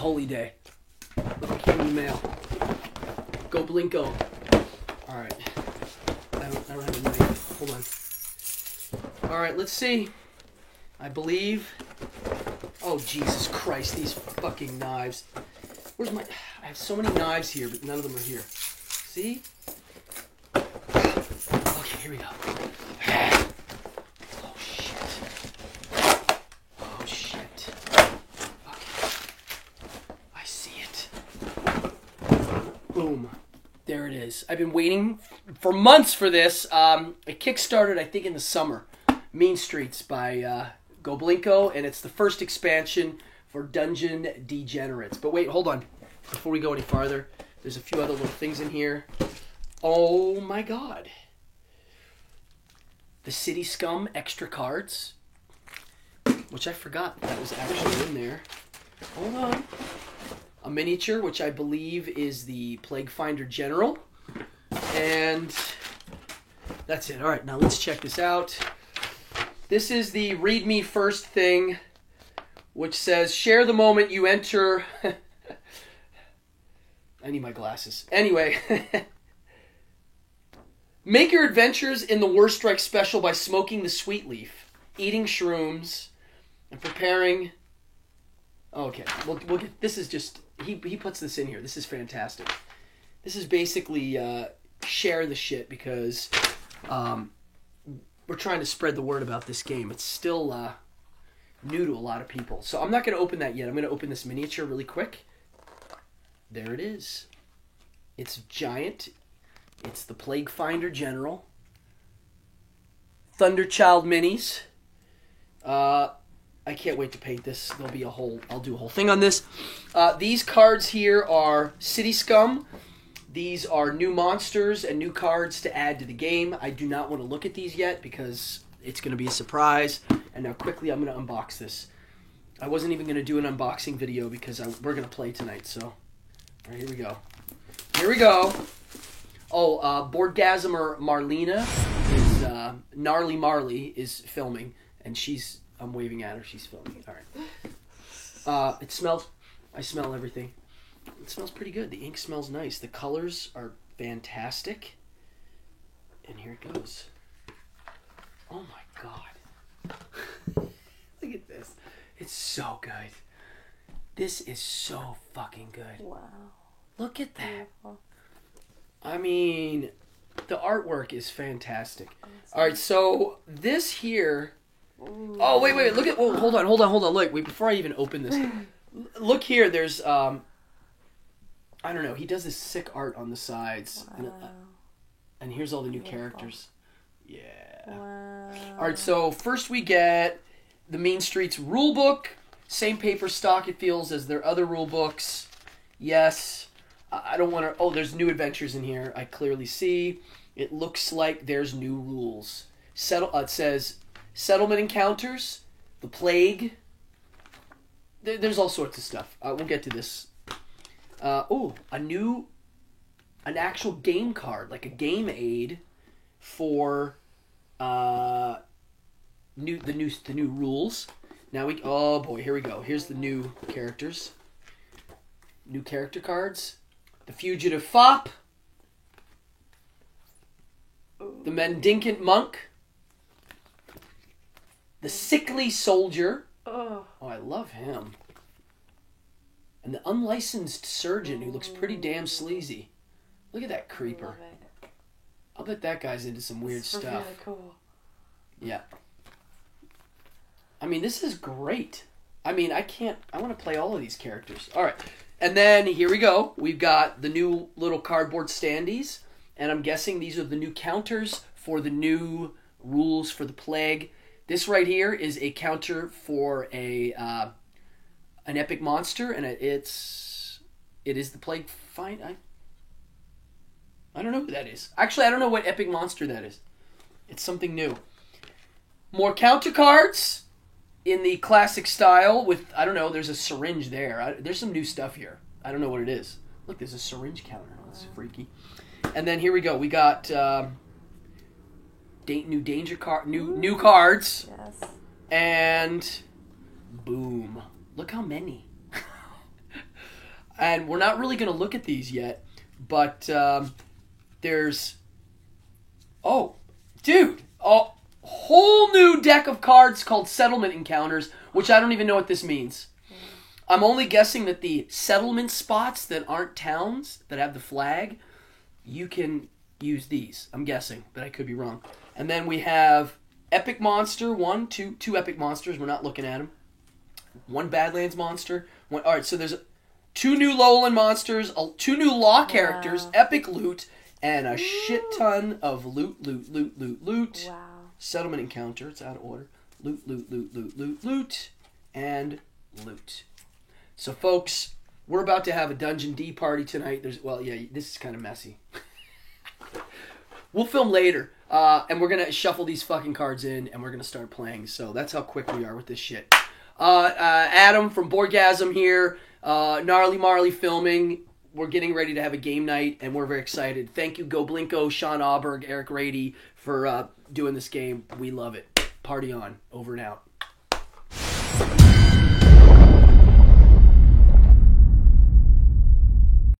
holy day. Look what came in the mail. Go Blinko. Alright. I don't have a knife. Hold on. Alright, let's see. I believe... Oh, Jesus Christ, these fucking knives. Where's my... I have so many knives here, but none of them are here. See? Okay, here we go. Oh, shit. Oh, shit. Okay. I see it. Boom. There it is. I've been waiting for months for this. It kickstarted, I think, in the summer. Mean Streets by Go Blinko, and it's the first expansion for Dungeon Degenerates. But wait, hold on. Before we go any farther, there's a few other little things in here. Oh my god. The City Scum extra cards, which I forgot that was actually in there. Hold on. A miniature, which I believe is the Plague Finder General. And that's it. Alright, now let's check this out. This is the Read Me First thing, which says, share the moment you enter... I need my glasses. Anyway. Make your adventures in the Worst Strike special by smoking the sweet leaf, eating shrooms, and preparing... Okay, we'll get... This is just... He puts this in here. This is fantastic. This is basically share the shit because we're trying to spread the word about this game. It's still new to a lot of people. So I'm not going to open that yet. I'm going to open this miniature really quick. There it is. It's giant. It's the Plague Finder General. Thunderchild minis. I can't wait to paint this. There'll be I'll do a whole thing on this. These cards here are City Scum. These are new monsters and new cards to add to the game. I do not want to look at these yet because it's going to be a surprise. And now quickly I'm going to unbox this. I wasn't even going to do an unboxing video because we're going to play tonight. So, all right, here we go. Here we go. Oh, Boardgasmer Marlena is, Gnarly Marley is filming. And I'm waving at her. She's filming. All right. It smells... I smell everything. It smells pretty good. The ink smells nice. The colors are fantastic. And here it goes. Oh my god. Look at this. It's so good. This is so fucking good. Wow. Look at that. Beautiful. I mean, the artwork is fantastic. All right, so this here... Oh, wait. Look at... Oh, hold on. Look, wait, before I even open this. Look here, there's... I don't know. He does this sick art on the sides. Wow. And here's all the new characters. Yeah. Wow. All right, so first we get the Mean Streets rulebook. Same paper stock, it feels, as their other rulebooks. Yes. I don't want to... Oh, there's new adventures in here. I clearly see. It looks like there's new rules. It says settlement encounters, the plague. There's all sorts of stuff. We'll get to this. An actual game card, like a game aid for the new rules. Now oh boy, here we go. Here's the new characters. New character cards. The Fugitive Fop. The Mendicant Monk. The Sickly Soldier. Oh, I love him. And the Unlicensed Surgeon, who looks pretty damn sleazy. Look at that creeper. I'll bet that guy's into some weird stuff. Really cool. Yeah. I mean, this is great. I mean, I want to play all of these characters. All right. And then, here we go. We've got the new little cardboard standees. And I'm guessing these are the new counters for the new rules for the plague. This right here is a counter for an epic monster, and it is the Plague Find. I don't know who that is. Actually, I don't know what epic monster that is. It's something new. More counter cards in the classic style with, I don't know, there's a syringe there. There's some new stuff here. I don't know what it is. Look, there's a syringe counter. That's freaky. And then here we go. We got new danger card, new cards. Yes. And boom! Look how many. And we're not really going to look at these yet, but there's... Oh, dude, a whole new deck of cards called Settlement Encounters, which I don't even know what this means. I'm only guessing that the settlement spots that aren't towns, that have the flag, you can use these. I'm guessing, but I could be wrong. And then we have Epic Monster, two Epic Monsters. We're not looking at them. One Badlands Monster. All right, so there's 2 new Lowland Monsters, 2 new Law characters, Epic Loot, and a shit ton of loot. Wow. Settlement Encounter. It's out of order. Loot, and loot. So, folks, we're about to have a Dungeon D party tonight. This is kind of messy. We'll film later, and we're going to shuffle these fucking cards in, and we're going to start playing. So that's how quick we are with this shit. Adam from Borgasm here, Gnarly Marley filming. We're getting ready to have a game night, and we're very excited. Thank you, Go Blinko, Sean Auberg, Eric Rady, for doing this game. We love it. Party on. Over and out.